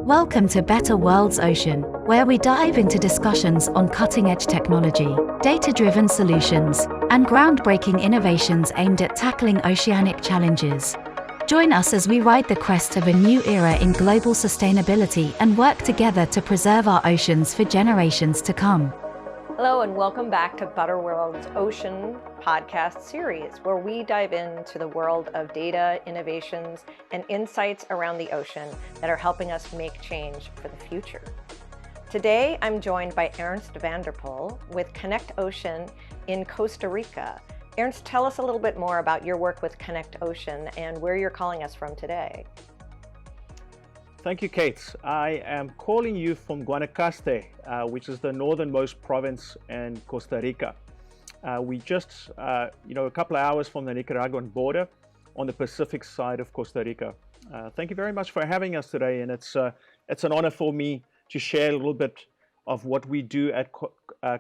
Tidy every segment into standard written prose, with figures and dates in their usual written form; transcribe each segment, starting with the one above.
Welcome to Better Worlds Ocean, where we dive into discussions on cutting-edge technology, data-driven solutions, and groundbreaking innovations aimed at tackling oceanic challenges. Join us as we ride the crest of a new era in global sustainability and work together to preserve our oceans for generations to come. Hello and welcome back to Better Worlds Ocean podcast series, where we dive into the world of data, innovations, and insights around the ocean that are helping us make change for the future. Today, I'm joined by Ernst with Connect Ocean in Costa Rica. Ernst, tell us a little bit more about your work with Connect Ocean and where you're calling us from today. Thank you, Kate. I am calling you from Guanacaste, which is the northernmost province in Costa Rica. We just, a couple of hours from the Nicaraguan border on the Pacific side of Costa Rica. Thank you very much for having us today, and it's an honor for me to share a little bit of what we do at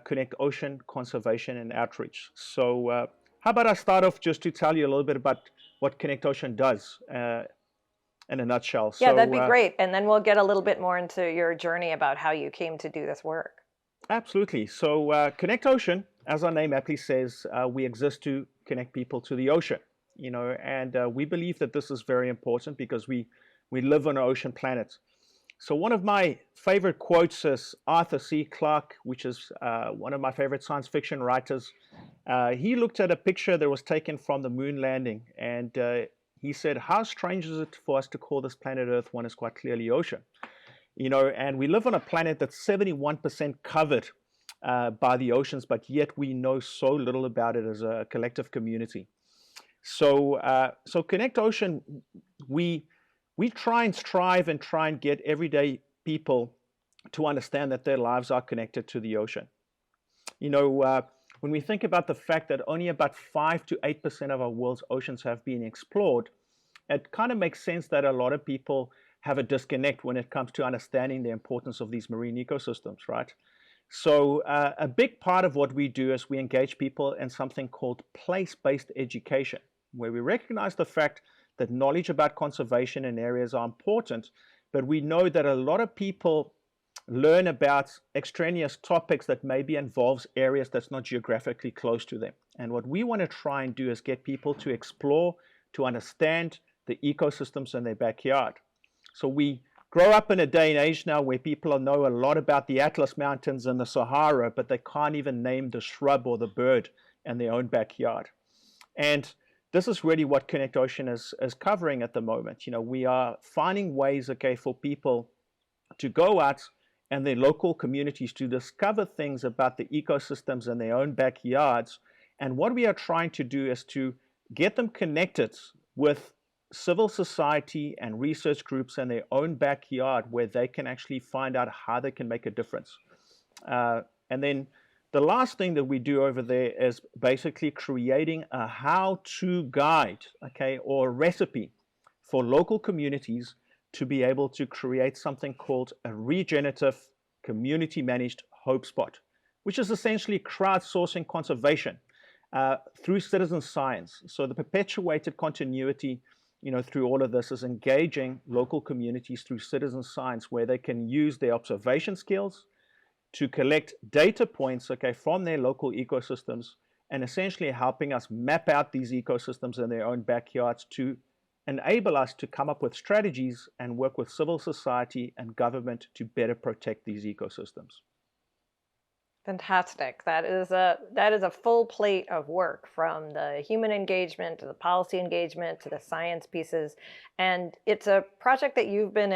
Connect Ocean Conservation and Outreach. So how about I start off just to tell you a little bit about what Connect Ocean does in a nutshell. Yeah, that'd be great. And then we'll get a little bit more into your journey about how you came to do this work. Absolutely. So Connect Ocean, as our name aptly says, we exist to connect people to the ocean, and we believe that this is very important because we live on an ocean planet. So one of my favorite quotes is Arthur C. Clarke, which is one of my favorite science fiction writers. He looked at a picture that was taken from the moon landing, and he said, how strange is it for us to call this planet Earth when it's quite clearly ocean? And we live on a planet that's 71% covered by the oceans, but yet we know so little about it as a collective community. So Connect Ocean, we try and strive and try and get everyday people to understand that their lives are connected to the ocean. When we think about the fact that only about 5 to 8% of our world's oceans have been explored, it kind of makes sense that a lot of people have a disconnect when it comes to understanding the importance of these marine ecosystems, right? So a big part of what we do is we engage people in something called place-based education, where we recognize the fact that knowledge about conservation in areas are important, but we know that a lot of people learn about extraneous topics that maybe involves areas that's not geographically close to them. And what we want to try and do is get people to explore, to understand the ecosystems in their backyard. So we grow up in a day and age now where people know a lot about the Atlas Mountains and the Sahara, but they can't even name the shrub or the bird in their own backyard. And this is really what Connect Ocean is covering at the moment. We are finding ways, for people to go out and their local communities to discover things about the ecosystems in their own backyards. And what we are trying to do is to get them connected with civil society and research groups in their own backyard where they can actually find out how they can make a difference. And then the last thing that we do over there is basically creating a how-to guide, or recipe for local communities to be able to create something called a regenerative community-managed hope spot, which is essentially crowdsourcing conservation through citizen science. So the perpetuated continuity, through all of this is engaging local communities through citizen science, where they can use their observation skills to collect data points, from their local ecosystems, and essentially helping us map out these ecosystems in their own backyards to enable us to come up with strategies and work with civil society and government to better protect these ecosystems. Fantastic. That is a full plate of work, from the human engagement to the policy engagement to the science pieces. And it's a project that you've been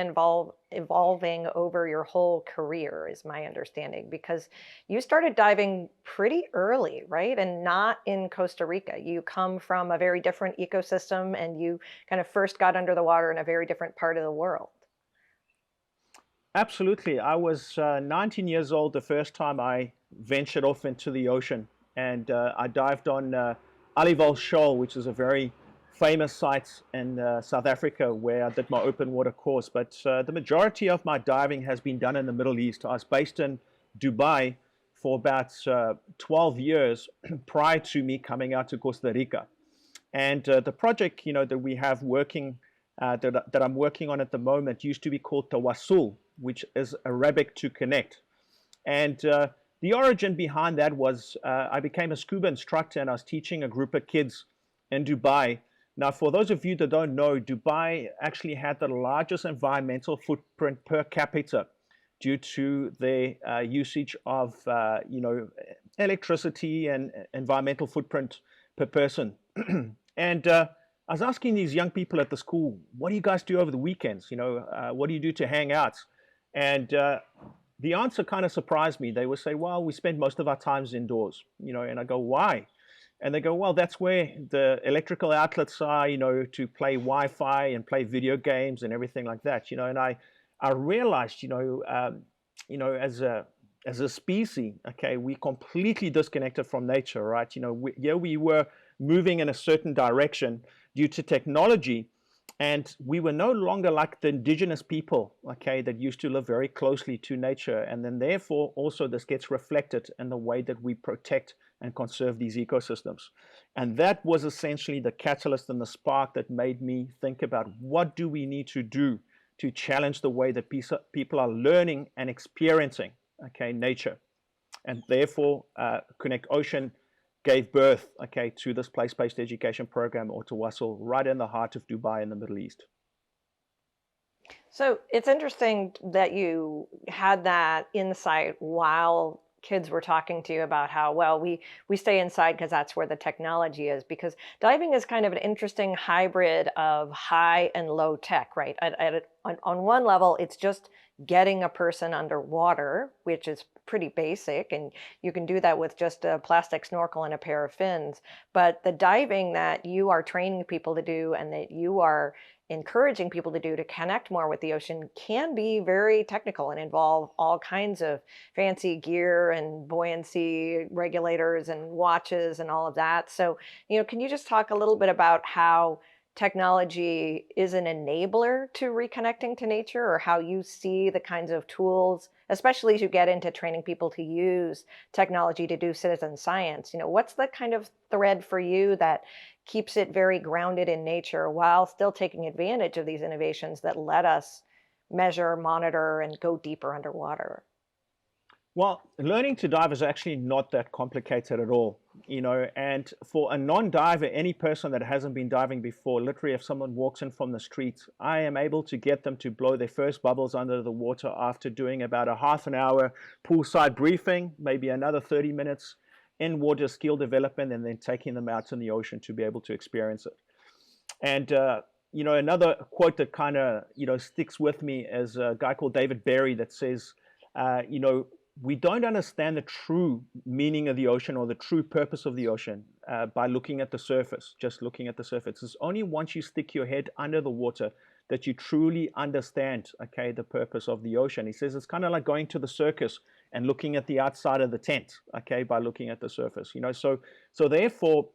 evolving over your whole career, is my understanding, because you started diving pretty early, right? And not in Costa Rica. You come from a very different ecosystem, and you kind of first got under the water in a very different part of the world. Absolutely. I was 19 years old the first time I ventured off into the ocean, and I dived on Alival Shoal, which is a very famous site in South Africa where I did my open water course. But the majority of my diving has been done in the Middle East. I was based in Dubai for about 12 years prior to me coming out to Costa Rica. And the project, that we have working that I'm working on at the moment used to be called Tawasul, which is Arabic to connect. And the origin behind that was I became a scuba instructor and I was teaching a group of kids in Dubai. Now, for those of you that don't know, Dubai actually had the largest environmental footprint per capita due to their usage of, electricity and environmental footprint per person. And I was asking these young people at the school, what do you guys do over the weekends? What do you do to hang out? And the answer kind of surprised me. They would say, well, we spend most of our times indoors, and I go, why? And they go, well, that's where the electrical outlets are, to play Wi-Fi and play video games and everything like that, and I realized, as a species, okay, we completely disconnected from nature, right? We were moving in a certain direction due to technology, and we were no longer like the indigenous people, okay, that used to live very closely to nature. And then therefore also this gets reflected in the way that we protect and conserve these ecosystems. And that was essentially the catalyst and the spark that made me think about what do we need to do to challenge the way that people are learning and experiencing, okay, nature. And therefore Connect Ocean gave birth, okay, to this place-based education program, or Tawasul, right in the heart of Dubai in the Middle East. So it's interesting that you had that insight while kids were talking to you about how, well, we stay inside because that's where the technology is, because diving is kind of an interesting hybrid of high and low tech, right? On one level, it's just getting a person underwater, which is pretty basic, and you can do that with just a plastic snorkel and a pair of fins. But the diving that you are training people to do and that you are encouraging people to do to connect more with the ocean can be very technical and involve all kinds of fancy gear and buoyancy regulators and watches and all of that. So, can you just talk a little bit about how technology is an enabler to reconnecting to nature, or how you see the kinds of tools, especially as you get into training people to use technology to do citizen science? What's the kind of thread for you that keeps it very grounded in nature while still taking advantage of these innovations that let us measure, monitor, and go deeper underwater? Well, learning to dive is actually not that complicated at all, and for a non-diver, any person that hasn't been diving before, literally if someone walks in from the street, I am able to get them to blow their first bubbles under the water after doing about a half an hour poolside briefing, maybe another 30 minutes in water skill development, and then taking them out in the ocean to be able to experience it. And another quote that kind of sticks with me is a guy called David Berry that says, we don't understand the true meaning of the ocean or the true purpose of the ocean by looking at the surface, just looking at the surface. It's only once you stick your head under the water that you truly understand, okay, the purpose of the ocean. He says it's kind of like going to the circus and looking at the outside of the tent, okay, by looking at the surface. So therefore,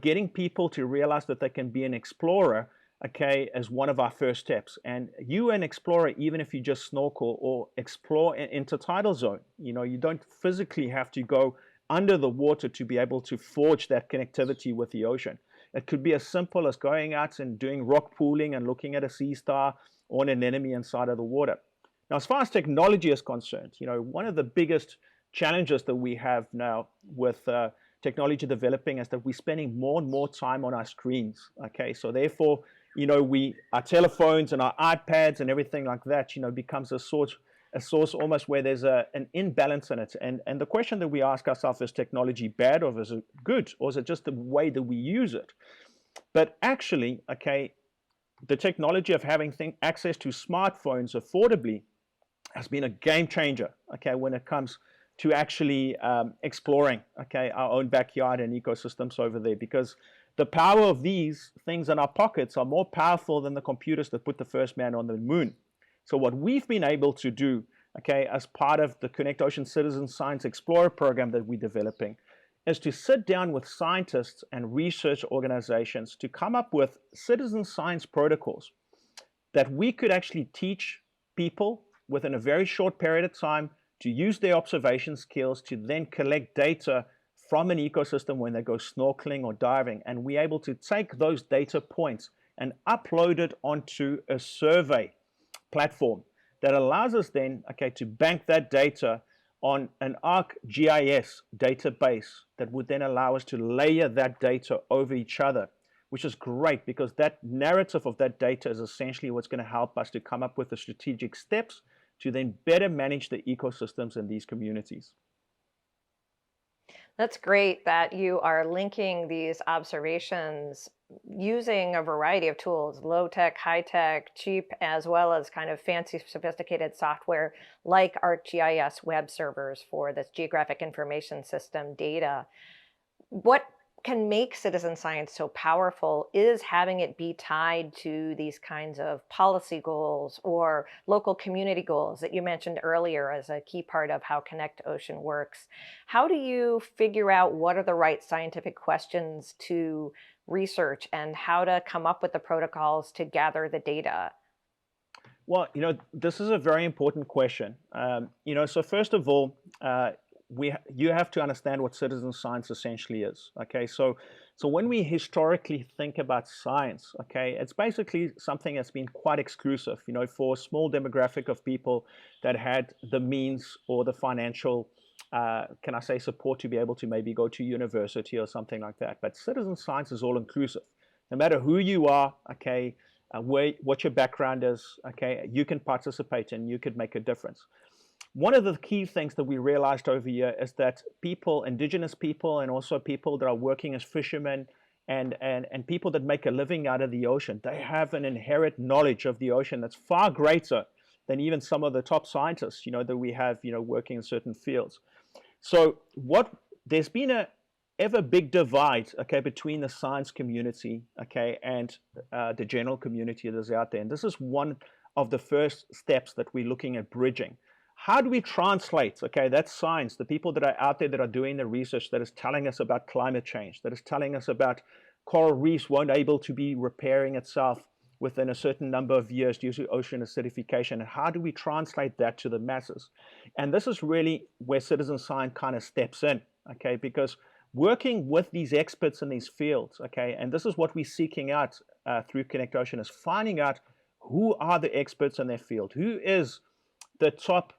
getting people to realize that they can be an explorer, okay, as one of our first steps. And you an explorer, even if you just snorkel or explore an intertidal zone, you don't physically have to go under the water to be able to forge that connectivity with the ocean. It could be as simple as going out and doing rock pooling and looking at a sea star or an anemone inside of the water. Now, as far as technology is concerned, one of the biggest challenges that we have now with technology developing is that we're spending more and more time on our screens, okay? So therefore, our telephones and our iPads and everything like that, becomes a source almost where there's an imbalance in it. And the question that we ask ourselves, is technology bad, or is it good, or is it just the way that we use it? But actually, okay, the technology of having access to smartphones affordably has been a game changer, okay, when it comes to actually exploring, okay, our own backyard and ecosystems over there, because the power of these things in our pockets are more powerful than the computers that put the first man on the moon. So what we've been able to do, okay, as part of the Connect Ocean Citizen Science Explorer program that we're developing, is to sit down with scientists and research organizations to come up with citizen science protocols that we could actually teach people within a very short period of time to use their observation skills to then collect data from an ecosystem when they go snorkeling or diving. And we're able to take those data points and upload it onto a survey platform that allows us then, okay, to bank that data on an ArcGIS database that would then allow us to layer that data over each other, which is great because that narrative of that data is essentially what's going to help us to come up with the strategic steps to then better manage the ecosystems in these communities. That's great that you are linking these observations using a variety of tools, low tech, high tech, cheap, as well as kind of fancy, sophisticated software like ArcGIS web servers for this geographic information system data. What can make citizen science so powerful is having it be tied to these kinds of policy goals or local community goals that you mentioned earlier as a key part of how Connect Ocean works. How do you figure out what are the right scientific questions to research and how to come up with the protocols to gather the data? Well, this is a very important question. So first of all, you have to understand what citizen science essentially is. Okay, so when we historically think about science, okay, it's basically something that's been quite exclusive, for a small demographic of people that had the means or the financial, can I say, support to be able to maybe go to university or something like that. But citizen science is all inclusive. No matter who you are, okay, what your background is, okay, you can participate and you could make a difference. One of the key things that we realized over here is that people, indigenous people, and also people that are working as fishermen and people that make a living out of the ocean, they have an inherent knowledge of the ocean that's far greater than even some of the top scientists, that we have, working in certain fields. So there's been a ever big divide, okay, between the science community, okay, and the general community that is out there. And this is one of the first steps that we're looking at bridging. How do we translate, okay, that science, the people that are out there that are doing the research that is telling us about climate change, that is telling us about coral reefs won't able to be repairing itself within a certain number of years due to ocean acidification, and how do we translate that to the masses? And this is really where citizen science kind of steps in, okay, because working with these experts in these fields, okay, and this is what we're seeking out through Connect Ocean, is finding out who are the experts in their field, who is the top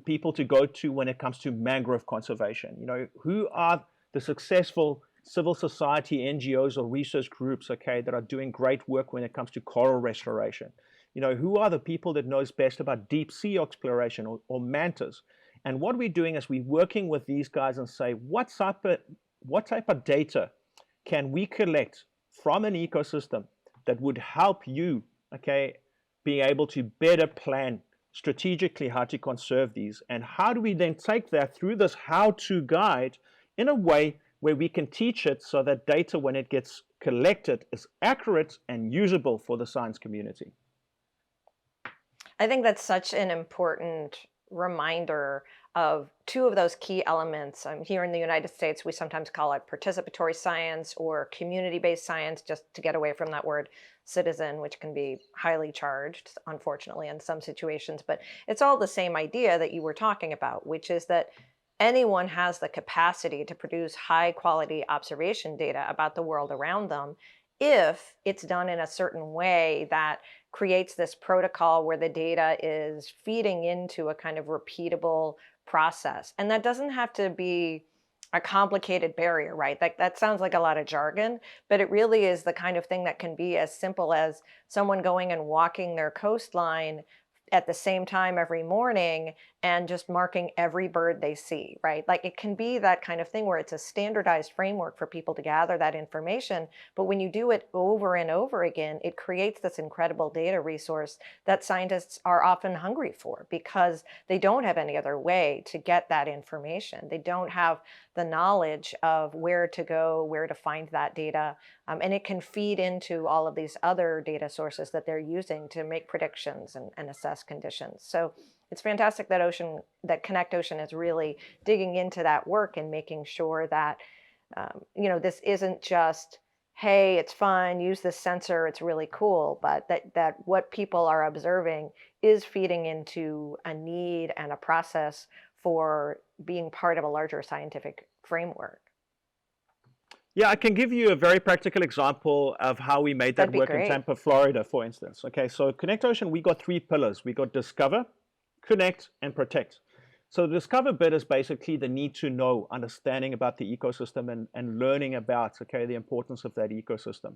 people to go to when it comes to mangrove conservation. Who are the successful civil society NGOs or research groups, okay, that are doing great work when it comes to coral restoration. Who are the people that knows best about deep sea exploration or mantas. And what we're doing is we're working with these guys and say, what type of data can we collect from an ecosystem that would help you, okay, being able to better plan strategically how to conserve these, and how do we then take that through this how-to guide in a way where we can teach it so that data, when it gets collected, is accurate and usable for the science community. I think that's such an important reminder of two of those key elements. Here in the United States, we sometimes call it participatory science or community-based science, just to get away from that word citizen, which can be highly charged, unfortunately, in some situations. But it's all the same idea that you were talking about, which is that anyone has the capacity to produce high-quality observation data about the world around them if it's done in a certain way that creates this protocol where the data is feeding into a kind of repeatable process. And that doesn't have to be a complicated barrier, right? That sounds like a lot of jargon, but it really is the kind of thing that can be as simple as someone going and walking their coastline at the same time every morning and just marking every bird they see, right? Like it can be that kind of thing where it's a standardized framework for people to gather that information. But when you do it over and over again, it creates this incredible data resource that scientists are often hungry for because they don't have any other way to get that information. They don't have the knowledge of where to go, where to find that data. And it can feed into all of these other data sources that they're using to make predictions and assess conditions. So it's fantastic that Connect Ocean is really digging into that work and making sure that this isn't just, hey, it's fun, use this sensor, it's really cool, but that what people are observing is feeding into a need and a process for being part of a larger scientific framework. Yeah, I can give you a very practical example of how we made that That'd be work in great. Tampa, Florida, for instance. Okay, so Connect Ocean, we got three pillars. We got discover, connect, and protect. So the discover bit is basically the need to know, understanding about the ecosystem and learning about, okay, the importance of that ecosystem.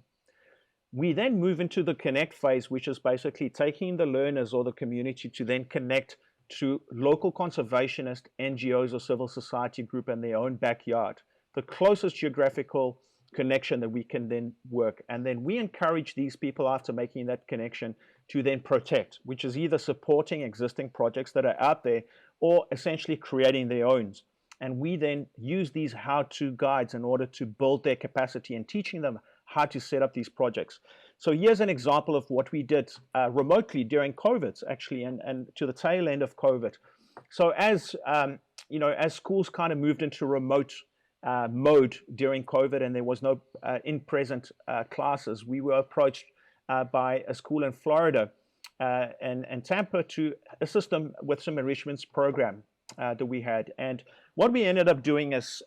We then move into the connect phase, which is basically taking the learners or the community to then connect to local conservationist NGOs or civil society group in their own backyard, the closest geographical connection that we can then work. And then we encourage these people after making that connection to then protect, which is either supporting existing projects that are out there or essentially creating their own. And we then use these how-to guides in order to build their capacity and teaching them how to set up these projects. So here's an example of what we did remotely during COVID, actually, and to the tail end of COVID. So as as schools kind of moved into remote mode during COVID, and there was no in-present classes, we were approached by a school in Florida and Tampa to assist them with some enrichments program that we had. And what we ended up doing is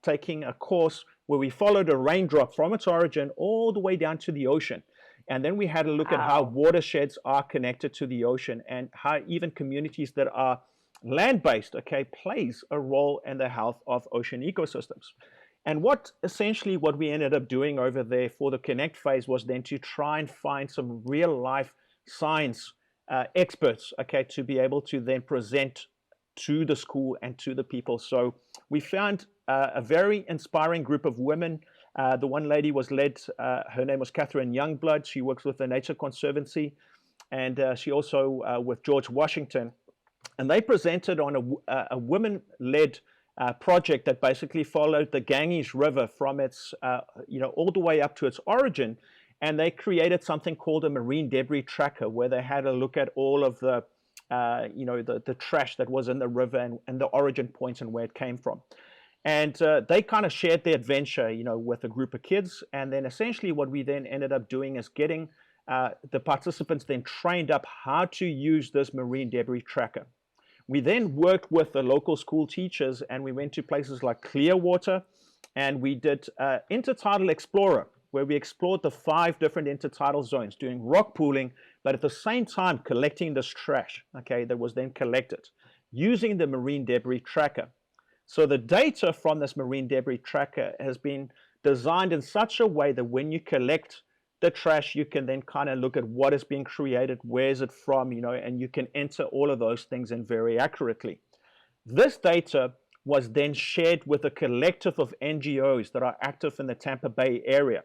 taking a course where we followed a raindrop from its origin all the way down to the ocean. And then we had a look at how watersheds are connected to the ocean and how even communities that are land-based, okay, plays a role in the health of ocean ecosystems. And what we ended up doing over there for the connect phase was then to try and find some real life science experts, okay, to be able to then present to the school and to the people. So we found a very inspiring group of women. The one lady was led, her name was Catherine Youngblood. She works with the Nature Conservancy, and she also with George Washington. And they presented on a women-led project that basically followed the Ganges River from its, all the way up to its origin. And they created something called a marine debris tracker, where they had a look at all of the the trash that was in the river and the origin points and where it came from. And they kind of shared their adventure, with a group of kids. And then essentially what we then ended up doing is getting the participants then trained up how to use this marine debris tracker. We then worked with the local school teachers, and we went to places like Clearwater, and we did Intertidal Explorer, where we explored the 5 different intertidal zones, doing rock pooling, but at the same time collecting this trash, okay, that was then collected using the marine debris tracker. So the data from this marine debris tracker has been designed in such a way that when you collect the trash, you can then kind of look at what is being created, where is it from, and you can enter all of those things in very accurately. This data was then shared with a collective of NGOs that are active in the Tampa Bay area.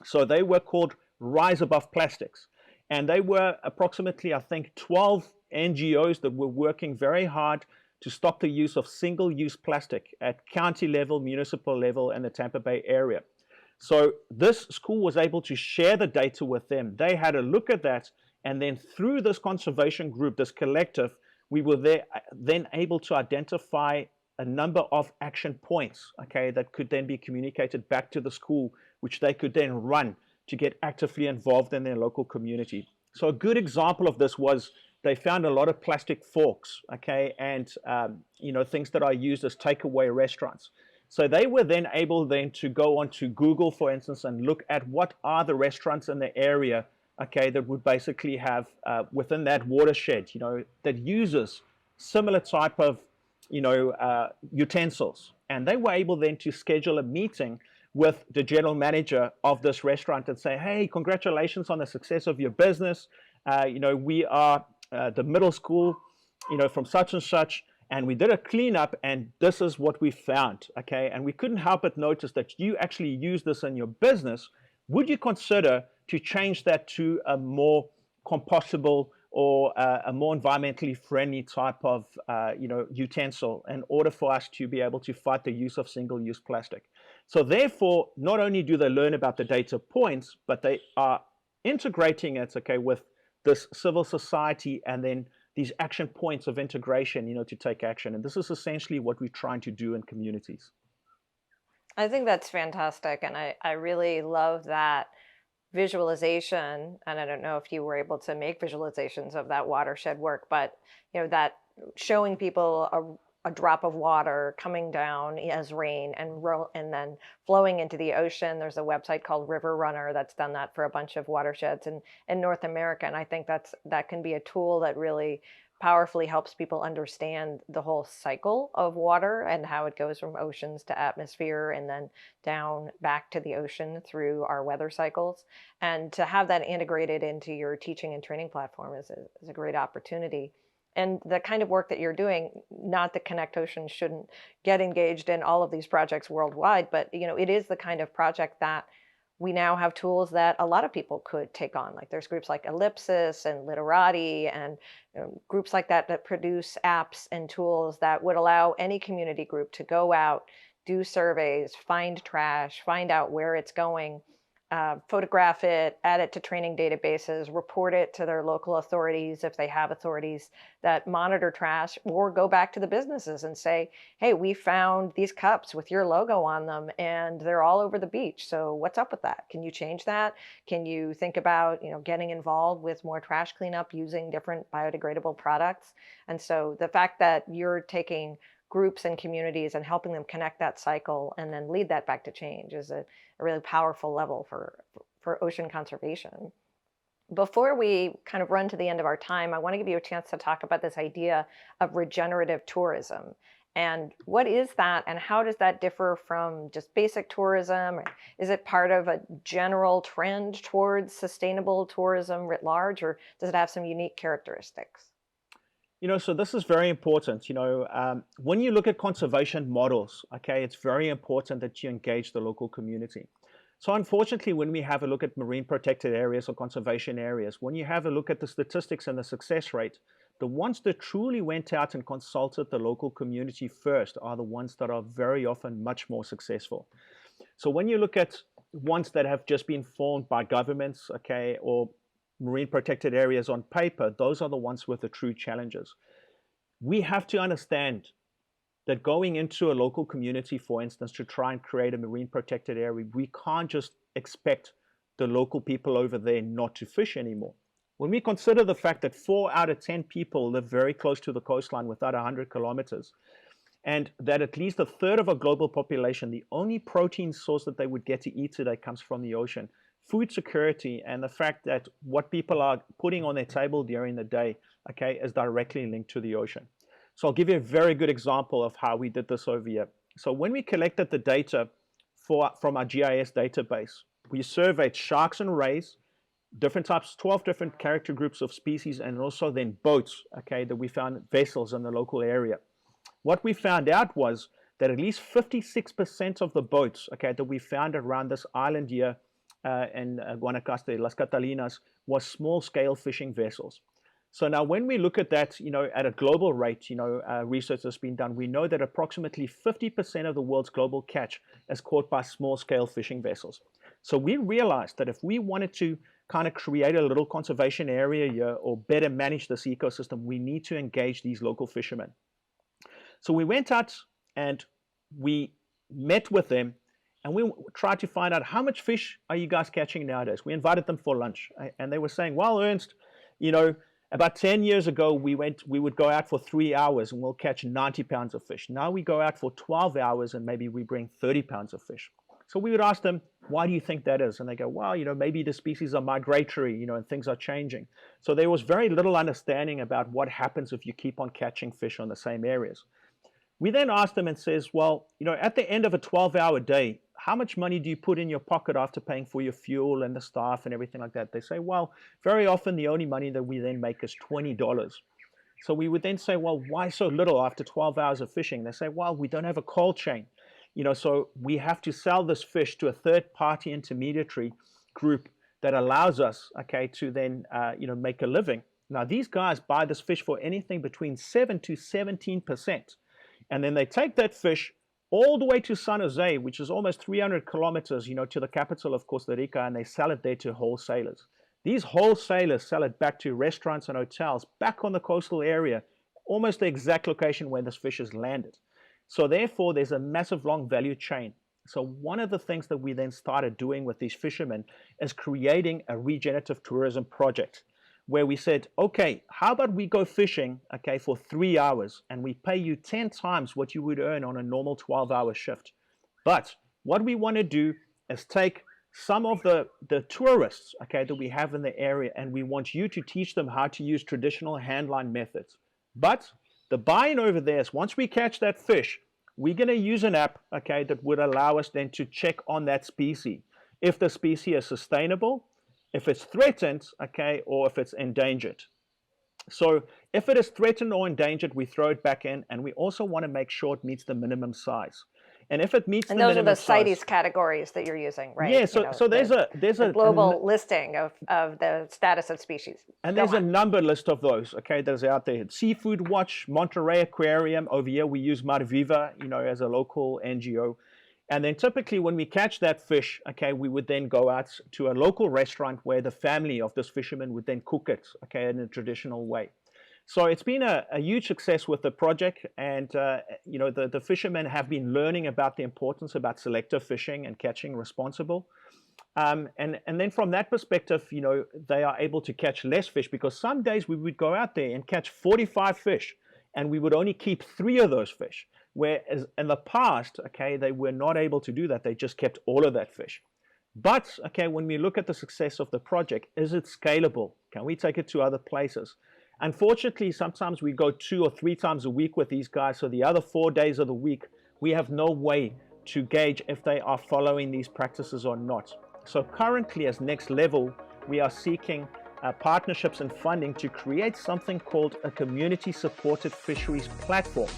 So they were called Rise Above Plastics. And they were approximately, I think, 12 NGOs that were working very hard to stop the use of single-use plastic at county level, municipal level, and the Tampa Bay area. So this school was able to share the data with them. They had a look at that, and then through this conservation group, this collective, we were then able to identify a number of action points, okay, that could then be communicated back to the school, which they could then run to get actively involved in their local community. So a good example of this was they found a lot of plastic forks, okay, and things that are used as takeaway restaurants. So they were then able to go onto Google, for instance, and look at what are the restaurants in the area, okay, that would basically have within that watershed, that uses similar type of, utensils. And they were able then to schedule a meeting with the general manager of this restaurant and say, hey, congratulations on the success of your business. We are the middle school, from such and such, and we did a cleanup, and this is what we found, okay? And we couldn't help but notice that you actually use this in your business. Would you consider to change that to a more compostable or a more environmentally friendly type of, utensil in order for us to be able to fight the use of single-use plastic? So therefore, not only do they learn about the data points, but they are integrating it, okay, with this civil society and then these action points of integration, to take action. And this is essentially what we're trying to do in communities. I think that's fantastic. And I really love that visualization. And I don't know if you were able to make visualizations of that watershed work, but, that showing people a drop of water coming down as rain and then flowing into the ocean. There's a website called River Runner that's done that for a bunch of watersheds in North America. And I think that can be a tool that really powerfully helps people understand the whole cycle of water and how it goes from oceans to atmosphere and then down back to the ocean through our weather cycles. And to have that integrated into your teaching and training platform is a great opportunity. And the kind of work that you're doing, not that Connect Ocean shouldn't get engaged in all of these projects worldwide, but it is the kind of project that we now have tools that a lot of people could take on. Like there's groups like Ellipsis and Literati and groups like that produce apps and tools that would allow any community group to go out, do surveys, find trash, find out where it's going, photograph it, add it to training databases, report it to their local authorities if they have authorities that monitor trash, or go back to the businesses and say, hey, we found these cups with your logo on them and they're all over the beach. So what's up with that? Can you change that? Can you think about, getting involved with more trash cleanup using different biodegradable products? And so the fact that you're taking groups and communities and helping them connect that cycle and then lead that back to change is a really powerful level for ocean conservation. Before we kind of run to the end of our time, I want to give you a chance to talk about this idea of regenerative tourism. And what is that, and how does that differ from just basic tourism? Is it part of a general trend towards sustainable tourism writ large, or does it have some unique characteristics? So this is very important. When you look at conservation models, okay, it's very important that you engage the local community. So unfortunately, when we have a look at marine protected areas or conservation areas, when you have a look at the statistics and the success rate, the ones that truly went out and consulted the local community first are the ones that are very often much more successful. So when you look at ones that have just been formed by governments, okay, or marine protected areas on paper, those are the ones with the true challenges. We have to understand that going into a local community, for instance, to try and create a marine protected area, we can't just expect the local people over there not to fish anymore. When we consider the fact that 4 out of 10 people live very close to the coastline without 100 kilometers, and that at least a third of our global population, the only protein source that they would get to eat today comes from the ocean, food security and the fact that what people are putting on their table during the day, okay, is directly linked to the ocean. So I'll give you a very good example of how we did this over here. So when we collected the data from our GIS database, we surveyed sharks and rays, different types, 12 different character groups of species, and also then boats, okay, that we found, vessels in the local area. What we found out was that at least 56% of the boats, okay, that we found around this island here, in Guanacaste, Las Catalinas, was small-scale fishing vessels. So now when we look at that, at a global rate, research that's been done, we know that approximately 50% of the world's global catch is caught by small-scale fishing vessels. So we realized that if we wanted to kind of create a little conservation area here or better manage this ecosystem, we need to engage these local fishermen. So we went out and we met with them, and we tried to find out, how much fish are you guys catching nowadays? We invited them for lunch, and they were saying, well, Ernst, about 10 years ago, we would go out for 3 hours and we'll catch 90 pounds of fish. Now we go out for 12 hours and maybe we bring 30 pounds of fish. So we would ask them, why do you think that is? And they go, well, maybe the species are migratory, and things are changing. So there was very little understanding about what happens if you keep on catching fish on the same areas. We then asked them and says, well, at the end of a 12-hour day, how much money do you put in your pocket after paying for your fuel and the staff and everything like that? They say, well, very often the only money that we then make is $20. So we would then say, well, why so little after 12 hours of fishing? They say, well, we don't have a cold chain. So we have to sell this fish to a third-party intermediary group that allows us, okay, to then, make a living. Now, these guys buy this fish for anything between 7 to 17%. And then they take that fish all the way to San Jose, which is almost 300 kilometers, to the capital of Costa Rica, and they sell it there to wholesalers. These wholesalers sell it back to restaurants and hotels back on the coastal area, almost the exact location where this fish is landed. So therefore, there's a massive long value chain. So one of the things that we then started doing with these fishermen is creating a regenerative tourism project, where we said, okay, how about we go fishing, okay, for 3 hours, and we pay you 10 times what you would earn on a normal 12-hour shift. But what we want to do is take some of the tourists, okay, that we have in the area, and we want you to teach them how to use traditional handline methods. But the buy-in over there is once we catch that fish, we're going to use an app, okay, that would allow us then to check on that species. If the species is sustainable, if it's threatened, okay, or if it's endangered. So if it is threatened or endangered, we throw it back in, and we also want to make sure it meets the minimum size. And if it meets the minimum size... And those are the CITES categories that you're using, right? Yeah, so there's a global listing of the status of species. And there's a number list of those, okay, that's out there. Seafood Watch, Monterey Aquarium. Over here, we use Marviva, as a local NGO. And then typically when we catch that fish, okay, we would then go out to a local restaurant where the family of this fisherman would then cook it, okay, in a traditional way. So it's been a huge success with the project, and the fishermen have been learning about the importance about selective fishing and catching responsible. And then from that perspective, they are able to catch less fish, because some days we would go out there and catch 45 fish, and we would only keep 3 of those fish. Whereas in the past, okay, they were not able to do that. They just kept all of that fish. But, okay, when we look at the success of the project, is it scalable? Can we take it to other places? Unfortunately, sometimes we go 2 or 3 times a week with these guys. So the other 4 days of the week, we have no way to gauge if they are following these practices or not. So currently, as next level, we are seeking partnerships and funding to create something called a community-supported fisheries platform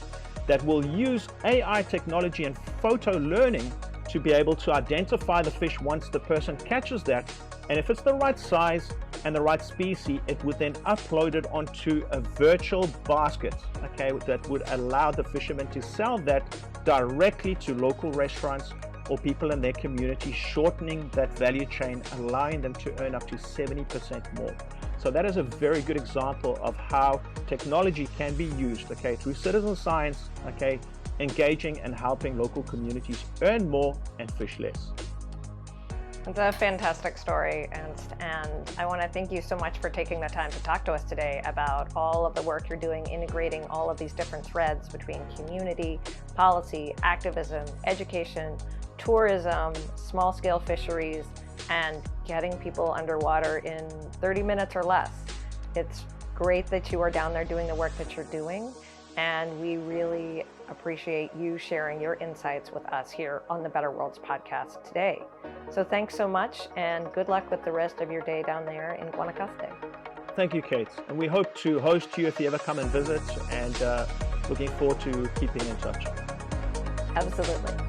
that will use AI technology and photo learning to be able to identify the fish once the person catches that. And if it's the right size and the right species, it would then upload it onto a virtual basket, okay, that would allow the fishermen to sell that directly to local restaurants or people in their community, shortening that value chain, allowing them to earn up to 70% more. So that is a very good example of how technology can be used, okay, through citizen science, okay, engaging and helping local communities earn more and fish less. It's a fantastic story, Ernst, and I want to thank you so much for taking the time to talk to us today about all of the work you're doing, integrating all of these different threads between community, policy, activism, education, tourism, small-scale fisheries, and getting people underwater in 30 minutes or less. It's great that you are down there doing the work that you're doing, and we really appreciate you sharing your insights with us here on the Better Worlds podcast today. So thanks so much, and good luck with the rest of your day down there in Guanacaste. Thank you, Kate. And we hope to host you if you ever come and visit, and looking forward to keeping in touch. Absolutely.